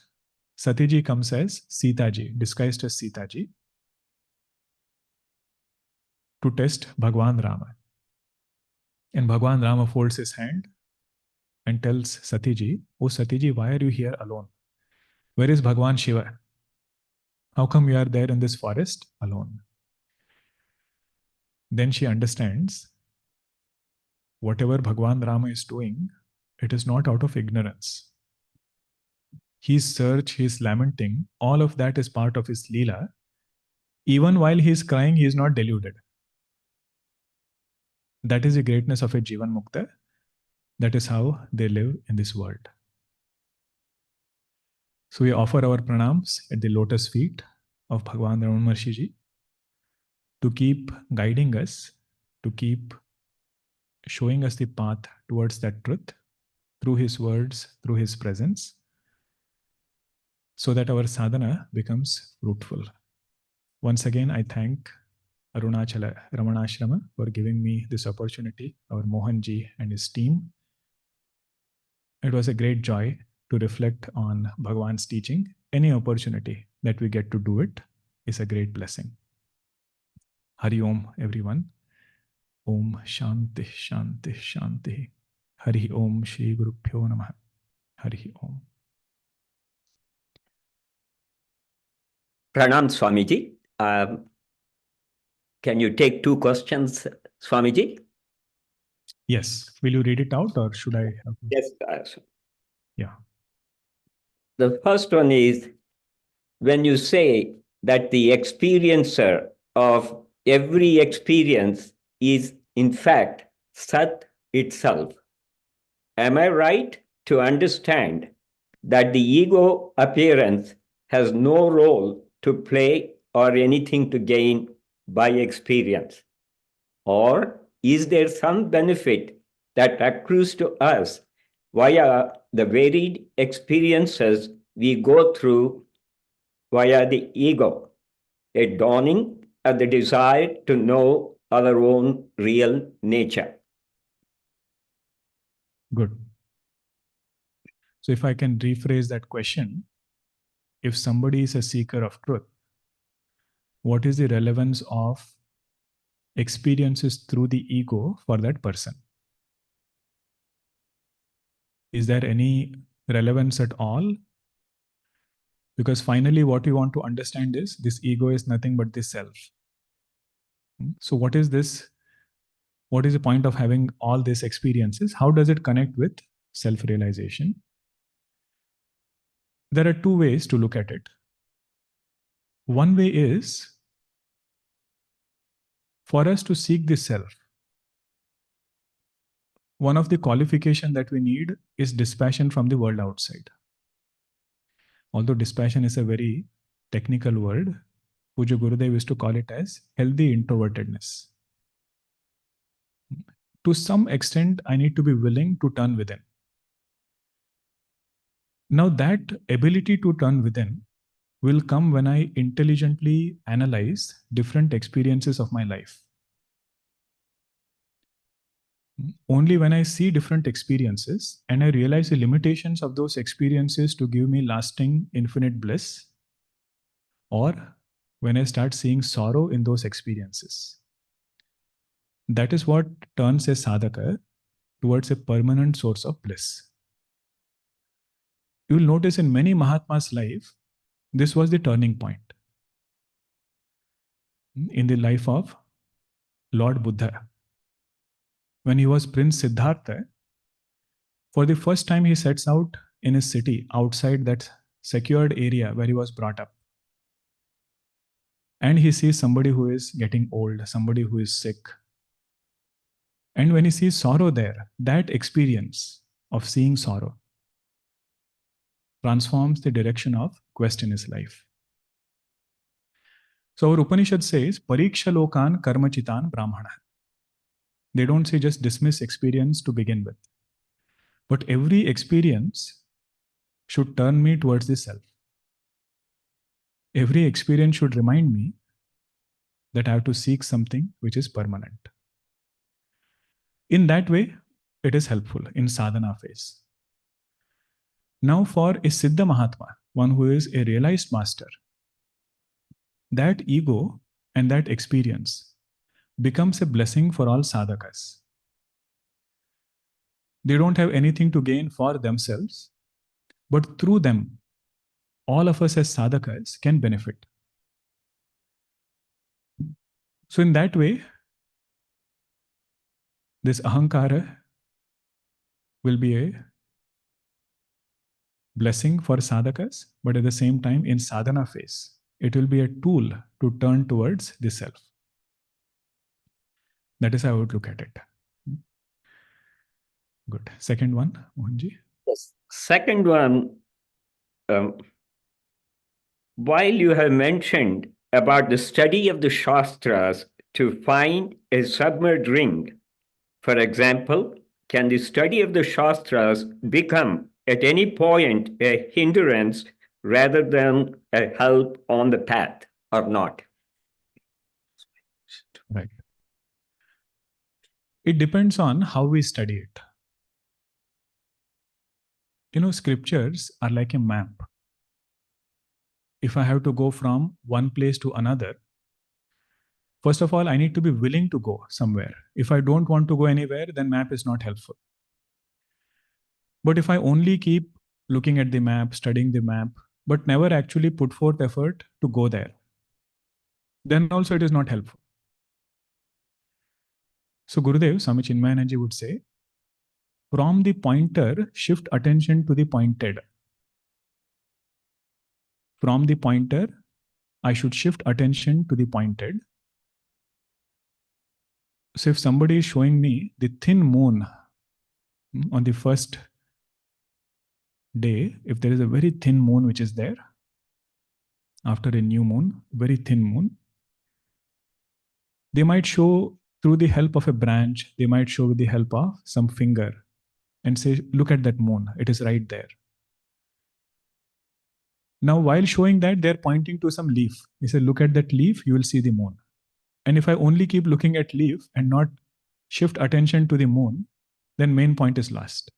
Sati ji comes as Sita ji, disguised as Sita ji, to test Bhagwan Rama. And Bhagwan Rama folds his hand and tells Sati ji, oh Sati ji, why are you here alone? Where is Bhagwan Shiva? How come you are there in this forest alone? Then she understands whatever Bhagwan Rama is doing, it is not out of ignorance. His search, his lamenting, all of that is part of his Leela. Even while he is crying, he is not deluded. That is the greatness of a Jivan Mukta. That is how they live in this world. So we offer our pranams at the lotus feet of Bhagavan Maharshi ji to keep guiding us, to keep showing us the path towards that truth through his words, through his presence, so that our sadhana becomes fruitful. Once again, I thank Arunachala Ramanashrama for giving me this opportunity, our Mohanji and his team. It was a great joy to reflect on Bhagavan's teaching. Any opportunity that we get to do it is a great blessing. Hari Om, everyone. Om Shanti Shanti Shanti. Hari Om Shri Guru Pyo Namah. Hari Om. Pranam Swamiji. Can you take 2 questions, Swamiji? Yes. Will you read it out or should I? Yes. Yeah. The first one is, when you say that the experiencer of every experience is in fact Sat itself, am I right to understand that the ego appearance has no role to play or anything to gain by experience? Or is there some benefit that accrues to us via the varied experiences we go through via the ego, a dawning of the desire to know our own real nature? Good. So if I can rephrase that question, if somebody is a seeker of truth, what is the relevance of experiences through the ego for that person? Is there any relevance at all? Because finally, what we want to understand is this ego is nothing but the self. So, what is this? What is the point of having all these experiences? How does it connect with self realization? There are 2 ways to look at it. One way is for us to seek the self. One of the qualifications that we need is dispassion from the world outside. Although dispassion is a very technical word, Puja Gurudev used to call it as healthy introvertedness. To some extent, I need to be willing to turn within. Now, that ability to turn within will come when I intelligently analyze different experiences of my life. Only when I see different experiences and I realize the limitations of those experiences to give me lasting infinite bliss, or when I start seeing sorrow in those experiences. That is what turns a sadhaka towards a permanent source of bliss. You will notice in many Mahatmas' life, this was the turning point. In the life of Lord Buddha, when he was Prince Siddhartha, for the first time he sets out in his city outside that secured area where he was brought up. And he sees somebody who is getting old, somebody who is sick. And when he sees sorrow there, that experience of seeing sorrow transforms the direction of quest in his life. So our Upanishad says, Pariksha lokan karmachitan brahmana. They don't say just dismiss experience to begin with. But every experience should turn me towards the self. Every experience should remind me that I have to seek something which is permanent. In that way, it is helpful in sadhana phase. Now for a Siddha Mahatma, one who is a realized master, that ego and that experience becomes a blessing for all sadhakas. They don't have anything to gain for themselves, but through them, all of us as sadhakas can benefit. So in that way, this ahankara will be a blessing for sadhakas, but at the same time in sadhana phase, it will be a tool to turn towards the self. That is how I would look at it. Good. Second one, Mohanji. Yes. Second one, while you have mentioned about the study of the Shastras to find a submerged ring, for example, can the study of the Shastras become at any point a hindrance rather than a help on the path or not? Right. It depends on how we study it. Scriptures are like a map. If I have to go from one place to another, first of all, I need to be willing to go somewhere. If I don't want to go anywhere, then map is not helpful. But if I only keep looking at the map, studying the map, but never actually put forth effort to go there, then also it is not helpful. So Gurudev, Swami Chinmayananji would say, from the pointer, shift attention to the pointed. From the pointer, I should shift attention to the pointed. So if somebody is showing me the thin moon on the first day, if there is a very thin moon which is there, after a new moon, very thin moon, they might show through the help of a branch, they might show with the help of some finger and say, look at that moon, it is right there. Now, while showing that, they're pointing to some leaf. They say, look at that leaf, you will see the moon. And if I only keep looking at leaf and not shift attention to the moon, then main point is lost.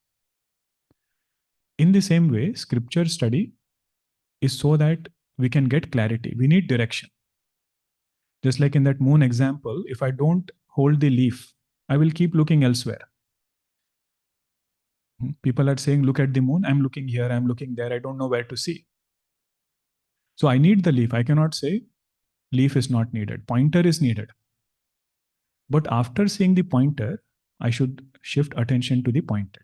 In the same way, scripture study is so that we can get clarity. We need direction. Just like in that moon example, if I don't hold the leaf, I will keep looking elsewhere. People are saying, look at the moon. I'm looking here, I'm looking there. I don't know where to see. So I need the leaf. I cannot say leaf is not needed. Pointer is needed. But after seeing the pointer, I should shift attention to the pointer.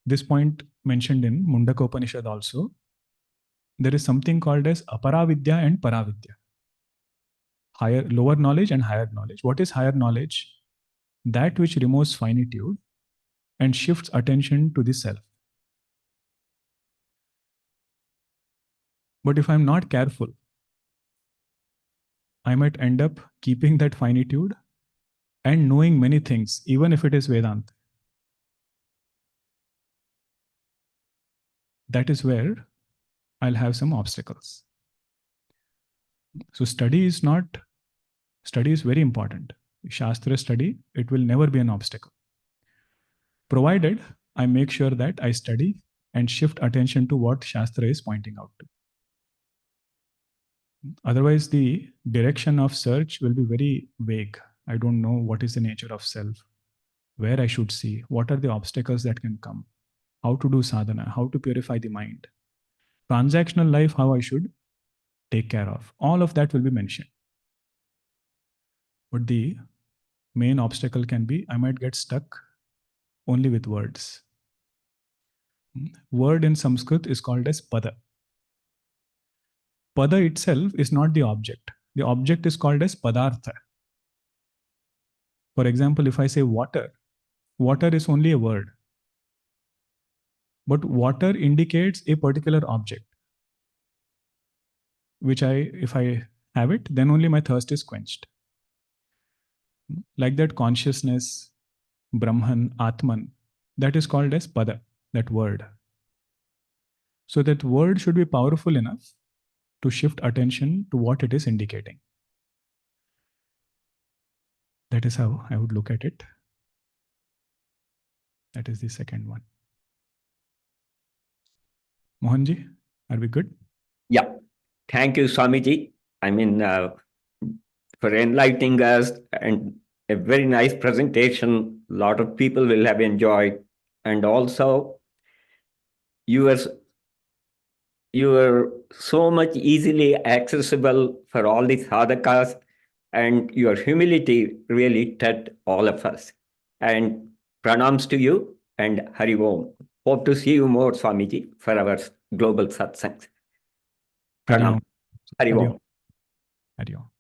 This point mentioned in Mundaka Upanishad also, there is something called as aparavidya and paravidya. Lower knowledge and higher knowledge. What is higher knowledge? That which removes finitude and shifts attention to the self. But if I'm not careful, I might end up keeping that finitude and knowing many things, even if it is Vedanta. That is where I'll have some obstacles. So study is very important. Shastra study, it will never be an obstacle. Provided I make sure that I study and shift attention to what Shastra is pointing out to. Otherwise, the direction of search will be very vague. I don't know what is the nature of self, where I should see, what are the obstacles that can come, how to do sadhana, how to purify the mind. Transactional life, how I should take care of. All of that will be mentioned. But the main obstacle can be, I might get stuck only with words. Word in Sanskrit is called as pada. Pada itself is not the object. The object is called as padartha. For example, if I say water, water is only a word. But water indicates a particular object, which if I have it, then only my thirst is quenched. Like that consciousness, Brahman, Atman, that is called as pada, that word. So that word should be powerful enough to shift attention to what it is indicating. That is how I would look at it. That is the second one. Mohanji, are we good? Yeah. Thank you, Swamiji. I mean, for enlightening us, and a very nice presentation. A lot of people will have enjoyed. And also, you were so much easily accessible for all the sadhakas, and your humility really touched all of us. And pranams to you and Hari Om. Hope to see you more, Swamiji, for our global satsangs. Pranam. Hari Om. Hari Om.